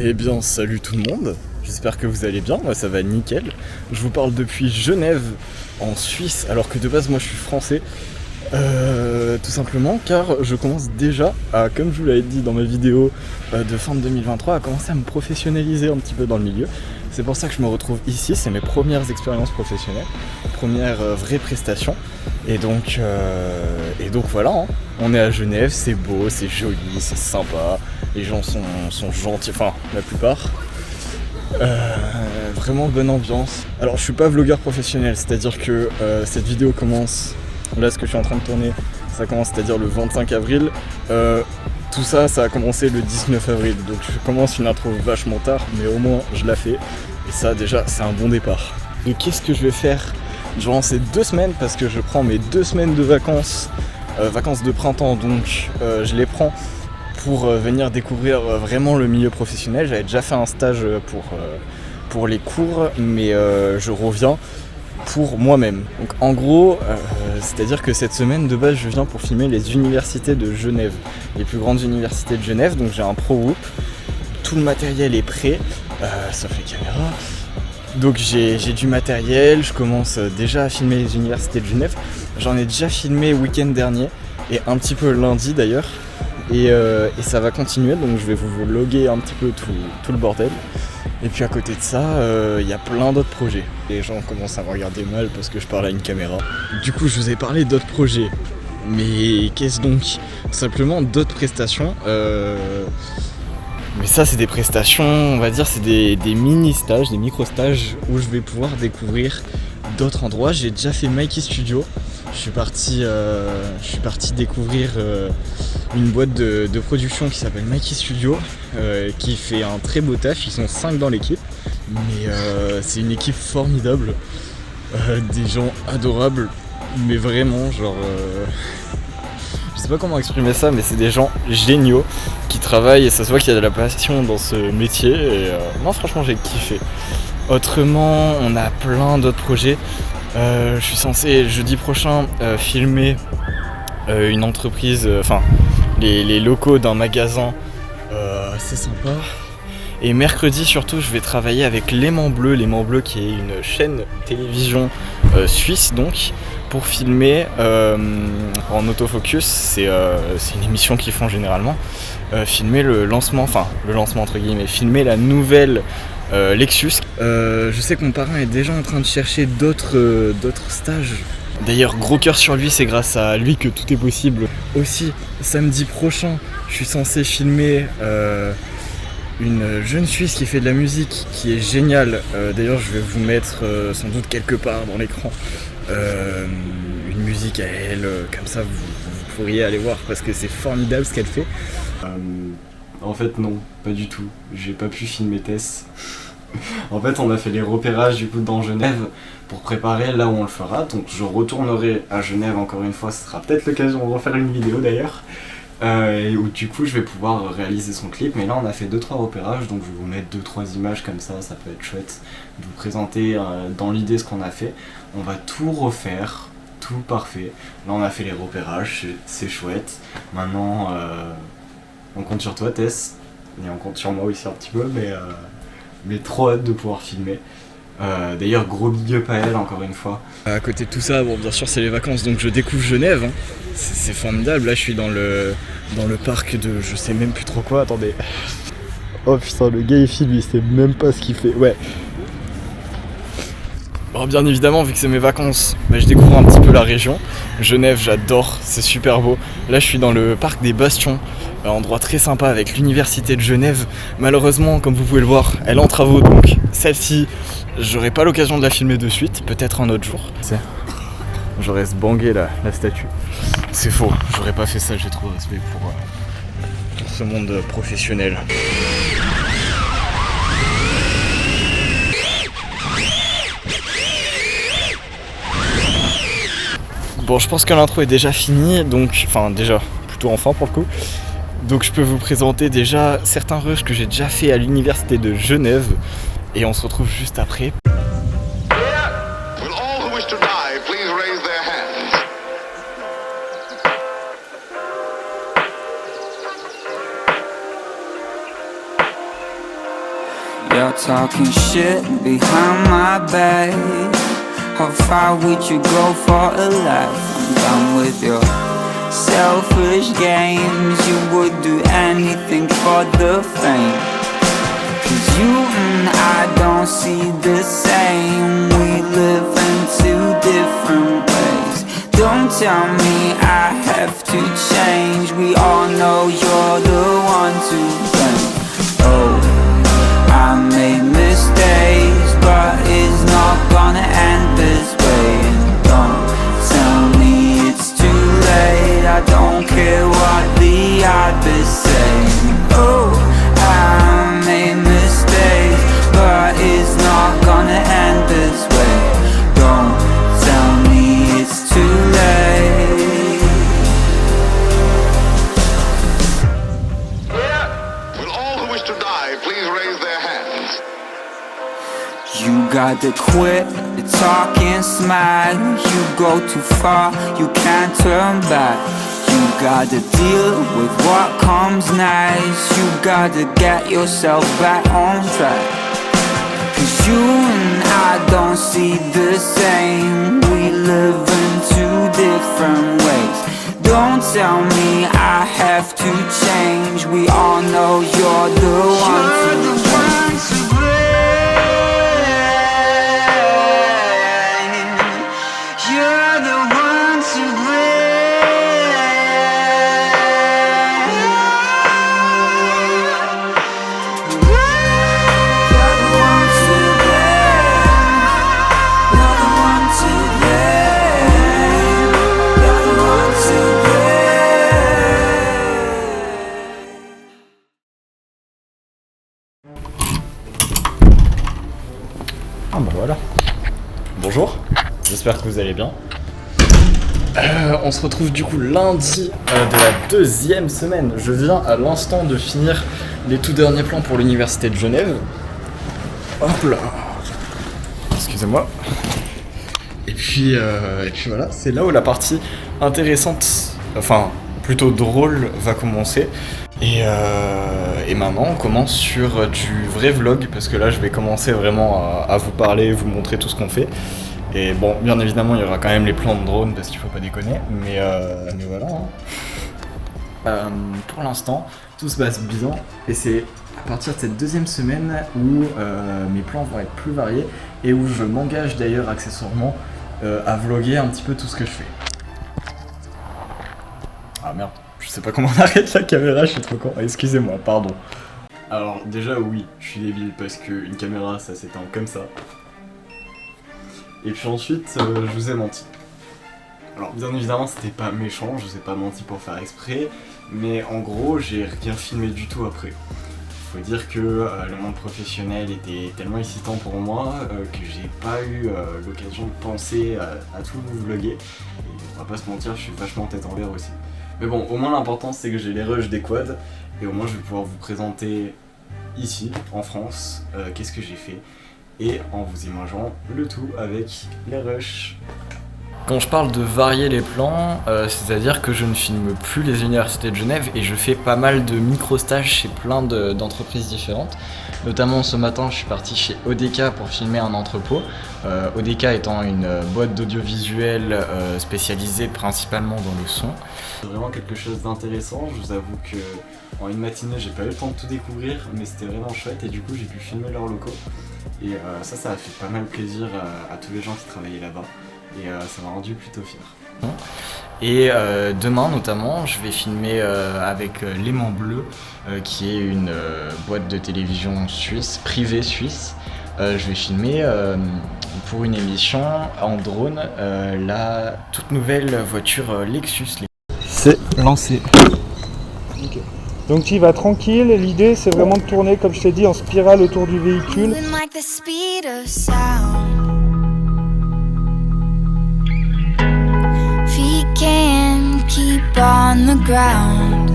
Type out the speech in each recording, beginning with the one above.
Eh bien, salut tout le monde, j'espère que vous allez bien, moi ça va nickel. Je vous parle depuis Genève, en Suisse, alors que de base moi je suis français. Tout simplement car je commence déjà à, comme je vous l'avais dit dans ma vidéo de fin de 2023, à commencer à me professionnaliser un petit peu dans le milieu. C'est pour ça que je me retrouve ici, c'est mes premières expériences professionnelles, premières vraies prestations. Et donc voilà, hein. On est à Genève, c'est beau, c'est joli, c'est sympa, les gens sont gentils, enfin la plupart. Vraiment bonne ambiance. Alors je suis pas vlogueur professionnel, c'est-à-dire que cette vidéo commence, là ce que je suis en train de tourner, ça commence, c'est-à-dire le 25 avril. Tout ça, ça a commencé le 19 avril, donc je commence une intro vachement tard, mais au moins je la fais. Et ça déjà, c'est un bon départ. Et qu'est-ce que je vais faire durant ces 2 semaines, parce que je prends mes 2 semaines de vacances, vacances de printemps, donc je les prends pour venir découvrir vraiment le milieu professionnel. J'avais déjà fait un stage pour les cours, mais je reviens pour moi-même. Donc en gros, c'est-à-dire que cette semaine de base je viens pour filmer les universités de Genève, les plus grandes universités de Genève, donc j'ai un pro group, tout le matériel est prêt, sauf les caméras. Donc j'ai du matériel, je commence déjà à filmer les universités de Genève. J'en ai déjà filmé week-end dernier et un petit peu lundi d'ailleurs. Et ça va continuer, donc je vais vous vlogger un petit peu tout le bordel. Et puis à côté de ça, il y a plein d'autres projets. Les gens commencent à me regarder mal parce que je parle à une caméra. Du coup, je vous ai parlé d'autres projets. Mais qu'est-ce donc? Simplement d'autres prestations. Mais ça, c'est des prestations, on va dire, c'est des mini-stages, des micro-stages où je vais pouvoir découvrir d'autres endroits. J'ai déjà fait Mikey Studio. Je suis parti découvrir une boîte de production qui s'appelle Mikey Studio, qui fait un très beau taf. Ils sont 5 dans l'équipe, mais c'est une équipe formidable, des gens adorables, mais vraiment genre... Je sais pas comment exprimer ça, mais c'est des gens géniaux qui travaillent et ça se voit qu'il y a de la passion dans ce métier. Et non, franchement, j'ai kiffé. Autrement, on a plein d'autres projets. Je suis censé jeudi prochain filmer une entreprise, enfin les locaux d'un magasin assez sympa. Et mercredi surtout, je vais travailler avec L'Aimant Bleu qui est une chaîne télévision suisse donc, pour filmer en autofocus, c'est une émission qu'ils font généralement, filmer le lancement entre guillemets, filmer la nouvelle Lexus. Je sais que mon parrain est déjà en train de chercher d'autres stages. D'ailleurs, gros cœur sur lui, c'est grâce à lui que tout est possible. Aussi, samedi prochain, je suis censé filmer une jeune Suisse qui fait de la musique, qui est géniale. D'ailleurs, je vais vous mettre sans doute quelque part dans l'écran une musique à elle, comme ça vous pourriez aller voir parce que c'est formidable ce qu'elle fait. En fait non, pas du tout, j'ai pas pu filmer Tess. En fait on a fait les repérages du coup dans Genève pour préparer là où on le fera, donc je retournerai à Genève encore une fois, ce sera peut-être l'occasion de refaire une vidéo d'ailleurs, et où du coup je vais pouvoir réaliser son clip, mais là on a fait 2-3 repérages, donc je vais vous mettre 2-3 images comme ça peut être chouette de vous présenter dans l'idée ce qu'on a fait. On va tout refaire, tout parfait, là on a fait les repérages, c'est chouette, maintenant on compte sur toi Tess, et on compte sur moi aussi un petit peu, mais trop hâte de pouvoir filmer. D'ailleurs gros big up à elle encore une fois. À côté de tout ça, bon bien sûr c'est les vacances donc je découvre Genève, hein. C'est formidable, là je suis dans le parc de je sais même plus trop quoi, attendez. Oh putain le gars il filme, il sait même pas ce qu'il fait, ouais. Bon, bien évidemment, vu que c'est mes vacances, je découvre un petit peu la région. Genève, j'adore, c'est super beau. Là, je suis dans le parc des Bastions, endroit très sympa avec l'université de Genève. Malheureusement, comme vous pouvez le voir, elle est en travaux, donc celle-ci, j'aurai pas l'occasion de la filmer de suite, peut-être un autre jour. J'aurais sbangé la statue. C'est faux, j'aurais pas fait ça, j'ai trop de respect pour ce monde professionnel. Bon, je pense que l'intro est déjà finie, donc, enfin déjà, plutôt enfin pour le coup. Donc je peux vous présenter déjà certains rushs que j'ai déjà fait à l'université de Genève. Et on se retrouve juste après. talking shit behind my back. How far would you go for a laugh? I'm done with your selfish games. You would do anything for the fame. 'Cause you and I don't see the same. We live in two different ways. Don't tell me I have to change. We all know you're the one to blame. Oh, I made mistakes, but it's not gonna end this way. And don't tell me it's too late. I don't care what the others say. Oh, I made mistakes, but it's not gonna end this way. Don't tell me it's too late. Will all who wish to die please raise their hands? You gotta quit the talking smack. You go too far, you can't turn back. You gotta deal with what comes next. You gotta get yourself back on track. 'Cause you and I don't see the same. We live in two different ways. Don't tell me I have to change. We all know you're the one to blame. You're the one to blame. You're the one to blame. You're the one to blame. You're the one to blame. Ah bah voilà. Bonjour, j'espère que vous allez bien. On se retrouve du coup lundi de la deuxième semaine. Je viens à l'instant de finir les tout derniers plans pour l'université de Genève. Hop là. Excusez-moi. Et puis voilà, c'est là où la partie intéressante, enfin plutôt drôle, va commencer. Et maintenant on commence sur du vrai vlog, parce que là je vais commencer vraiment à vous parler, vous montrer tout ce qu'on fait. Et bon, bien évidemment il y aura quand même les plans de drone, parce qu'il faut pas déconner, mais voilà. Pour l'instant tout se passe bien, et c'est à partir de cette deuxième semaine où mes plans vont être plus variés, et où je m'engage d'ailleurs accessoirement à vlogger un petit peu tout ce que je fais. Ah merde, je sais pas comment on arrête la caméra, je suis trop con, excusez-moi, pardon. Alors déjà oui, je suis débile parce qu'une caméra ça s'éteint comme ça. Et puis ensuite, je vous ai menti. Alors bien évidemment c'était pas méchant, je vous ai pas menti pour faire exprès, mais en gros j'ai rien filmé du tout après. Faut dire que le monde professionnel était tellement excitant pour moi que j'ai pas eu l'occasion de penser à tout vous vlogger. Et on va pas se mentir, je suis vachement tête en l'air aussi. Mais bon, au moins l'important c'est que j'ai les rushs des quads, et au moins je vais pouvoir vous présenter ici, en France, qu'est-ce que j'ai fait, et en vous imaginant le tout avec les rushs. Quand je parle de varier les plans, c'est-à-dire que je ne filme plus les universités de Genève et je fais pas mal de micro-stages chez plein d'entreprises différentes. Notamment ce matin, je suis parti chez ODK pour filmer un entrepôt. ODK étant une boîte d'audiovisuel spécialisée principalement dans le son. C'est vraiment quelque chose d'intéressant, je vous avoue que en une matinée j'ai pas eu le temps de tout découvrir, mais c'était vraiment chouette et du coup j'ai pu filmer leurs locaux. Et ça a fait pas mal plaisir à tous les gens qui travaillaient là-bas. Et ça m'a rendu plutôt fier. Et demain notamment, je vais filmer avec L'Aimant Bleu, qui est une boîte de télévision suisse, privée suisse. Je vais filmer pour une émission en drone la toute nouvelle voiture Lexus. C'est lancé. Okay. Donc tu y vas tranquille, l'idée c'est vraiment de tourner comme je t'ai dit en spirale autour du véhicule. Can't keep on the ground.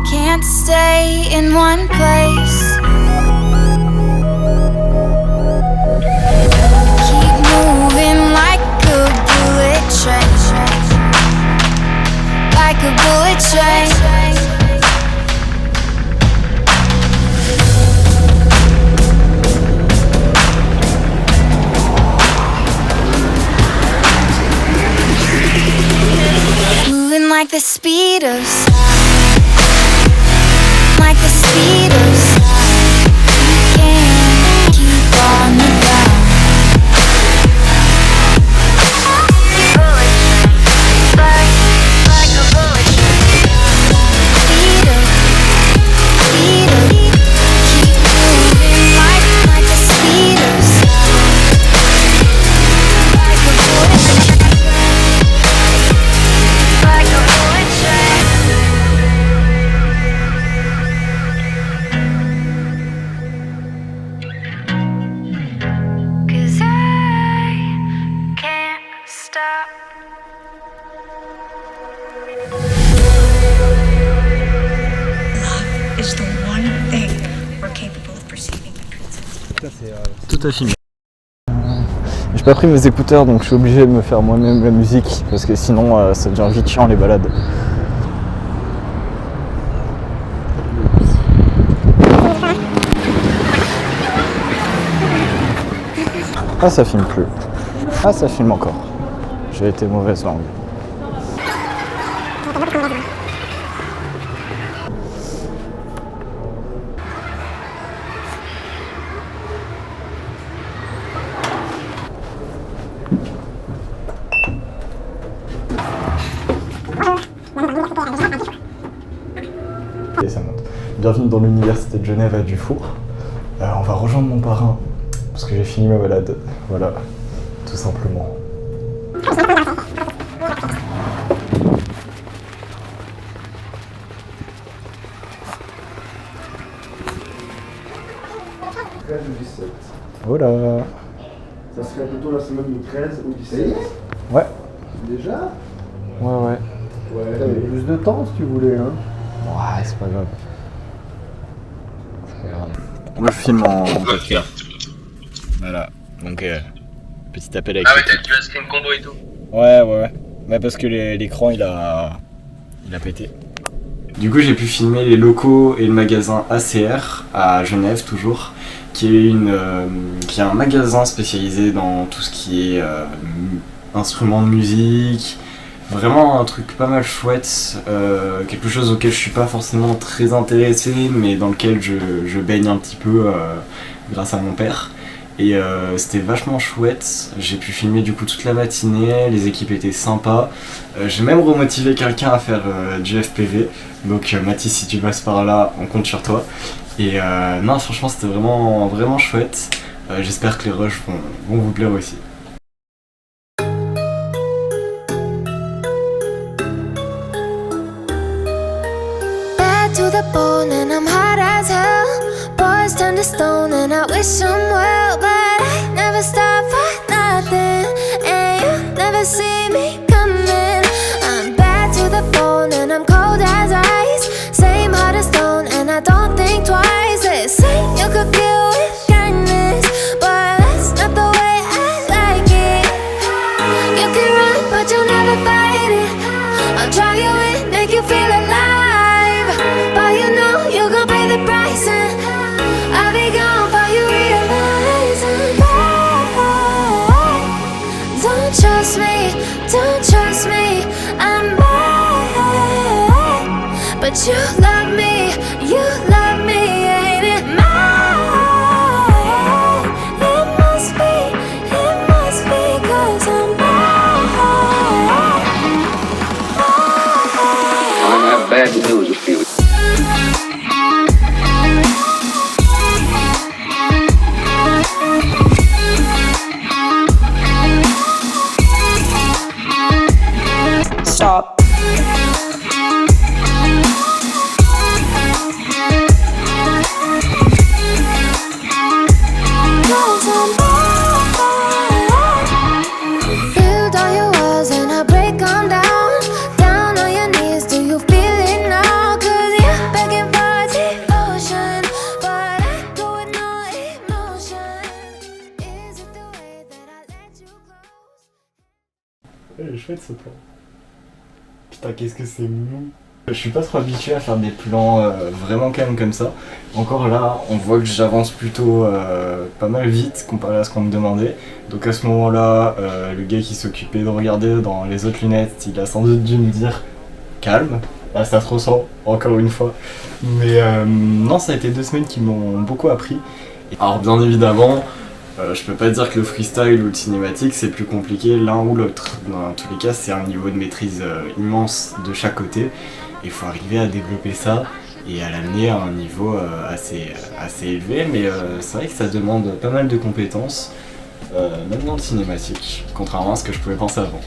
Can't stay in one place. Keep moving like a bullet train. Like a bullet train. like the speed of sound, like the speed of sound. Can't keep on the ground. Like a bullet speed of, keep moving like the speed of sound, like a bullet. Like a bullet train. 'Cause I can't stop. Love is the one thing we're capable of perceiving. Tout à filmer. J'ai pas pris mes écouteurs donc je suis obligé de me faire moi-même la musique parce que sinon ça devient vite chiant les balades. Ah ça filme plus. Ah ça filme encore. J'ai été mauvaise langue. Et ça monte. Bienvenue dans l'université de Genève à Dufour. On va rejoindre mon parrain parce que j'ai fini ma balade. Voilà, tout simplement. Voilà. Ça serait plutôt la semaine du 13 ou 17. Ouais. Déjà? Ouais. Ouais. T'avais plus de temps si tu voulais, hein. Ouais, c'est pas grave. Moi je filme en 4K. Voilà. Donc petit appel avec. Ah ouais, tu as screen combo et tout. Ouais. Ouais, parce que l'écran il a pété. Du coup j'ai pu filmer les locaux et le magasin ACR à Genève toujours, qui est un magasin spécialisé dans tout ce qui est instruments de musique. Vraiment un truc pas mal chouette, quelque chose auquel je suis pas forcément très intéressé, mais dans lequel je baigne un petit peu grâce à mon père. Et c'était vachement chouette, j'ai pu filmer du coup toute la matinée, les équipes étaient sympas. J'ai même remotivé quelqu'un à faire du FPV, donc Mathis si tu passes par là, on compte sur toi. Et non franchement c'était vraiment chouette, j'espère que les rushs vont vous plaire aussi. To the bone and I'm hot as hell. Boys turn to stone and I wish them well, but I never stop for nothing, and you never see me coming. I'm bad to the bone and I'm cold as ice. Same heart as stone and I don't think twice. They say you could deal with kindness, but that's not the way I like it. You can run but you'll never fight it. I'll draw you in, make you feel alive. But you know you're gonna pay the price, and I'll be gone before you realize I'm bad. Don't trust me, I'm bad. But you love me, ain't it mine? It must be 'cause I'm bad. I'm not bad news to feel. Stop. Build all your walls and I break them down. Down on your knees, do you feel it now? 'Cause you're begging for devotion, but I go with no emotion. Is it the way that I let you close? Elle est chouette ce plan. Putain qu'est-ce que c'est mou. Je suis pas trop habitué à faire des plans vraiment calmes comme ça. Encore là, on voit que j'avance plutôt pas mal vite comparé à ce qu'on me demandait. Donc à ce moment-là, le gars qui s'occupait de regarder dans les autres lunettes, il a sans doute dû me dire calme. Là ça se ressent encore une fois. Mais non, ça a été 2 semaines qui m'ont beaucoup appris. Alors bien évidemment, je peux pas dire que le freestyle ou le cinématique c'est plus compliqué l'un ou l'autre. Dans tous les cas, c'est un niveau de maîtrise immense de chaque côté. Il faut arriver à développer ça et à l'amener à un niveau assez élevé. Mais c'est vrai que ça demande pas mal de compétences, même dans le cinématique, contrairement à ce que je pouvais penser avant.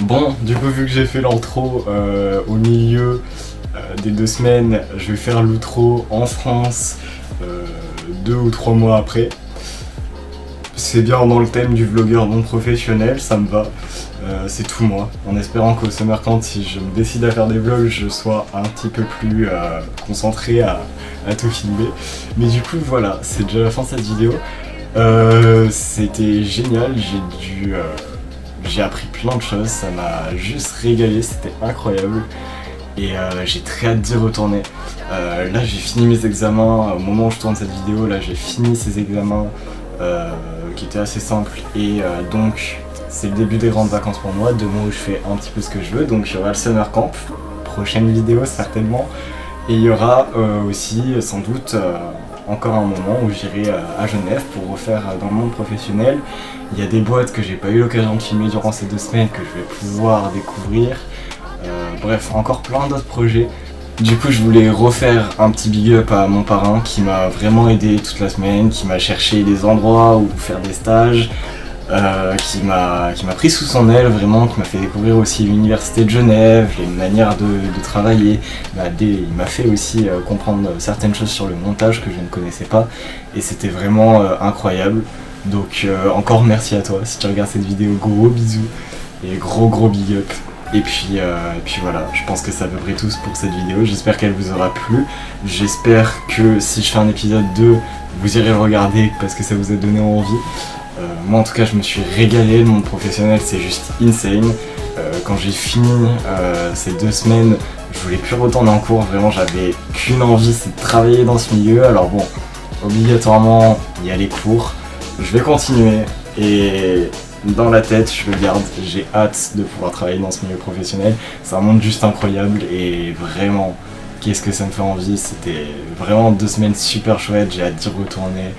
Bon, du coup, vu que j'ai fait l'intro au milieu des 2 semaines, je vais faire l'outro en France 2 ou 3 mois après. C'est bien dans le thème du vlogueur non professionnel, ça me va. C'est tout moi, en espérant qu'au Summer Camp, si je me décide à faire des vlogs, je sois un petit peu plus concentré à tout filmer. Mais du coup, voilà, c'est déjà la fin de cette vidéo. C'était génial, j'ai appris plein de choses, ça m'a juste régalé, c'était incroyable. Et j'ai très hâte d'y retourner. Là j'ai fini mes examens, au moment où je tourne cette vidéo, là j'ai fini ces examens qui étaient assez simples. Et donc c'est le début des grandes vacances pour moi, 2 mois où je fais un petit peu ce que je veux. Donc il y aura le Summer Camp, prochaine vidéo certainement. Et il y aura aussi sans doute encore un moment où j'irai à Genève pour refaire dans le monde professionnel. Il y a des boîtes que j'ai pas eu l'occasion de filmer durant ces 2 semaines que je vais pouvoir découvrir. Bref, encore plein d'autres projets. Du coup, je voulais refaire un petit big up à mon parrain qui m'a vraiment aidé toute la semaine, qui m'a cherché des endroits où faire des stages, qui m'a pris sous son aile vraiment, qui m'a fait découvrir aussi l'université de Genève, les manières de travailler. Il m'a fait aussi comprendre certaines choses sur le montage que je ne connaissais pas et c'était vraiment incroyable. Donc encore merci à toi si tu regardes cette vidéo, gros bisous et gros big up. Et puis voilà, je pense que c'est à peu près tout pour cette vidéo, j'espère qu'elle vous aura plu. J'espère que si je fais un épisode 2, vous irez le regarder parce que ça vous a donné envie. Moi en tout cas je me suis régalé, le monde professionnel c'est juste insane. Quand j'ai fini ces 2 semaines, je voulais plus retourner en cours, vraiment j'avais qu'une envie, c'est de travailler dans ce milieu. Alors bon, obligatoirement il y a les cours, je vais continuer et dans la tête je le garde, j'ai hâte de pouvoir travailler dans ce milieu professionnel. C'est un monde juste incroyable et vraiment qu'est-ce que ça me fait envie. C'était vraiment 2 semaines super chouettes, j'ai hâte d'y retourner.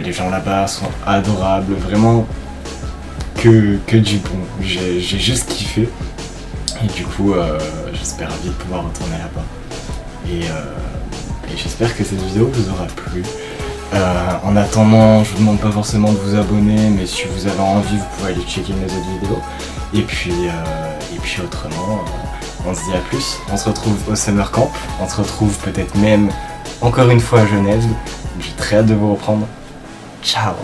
Les gens là-bas sont adorables, vraiment que du bon. J'ai juste kiffé et du coup j'espère vite pouvoir retourner là-bas. Et j'espère que cette vidéo vous aura plu. En attendant, je vous demande pas forcément de vous abonner, mais si vous avez envie, vous pouvez aller checker mes autres vidéos. Et puis autrement, on se dit à plus. On se retrouve au Summer Camp, on se retrouve peut-être même encore une fois à Genève. J'ai très hâte de vous reprendre. Ciao!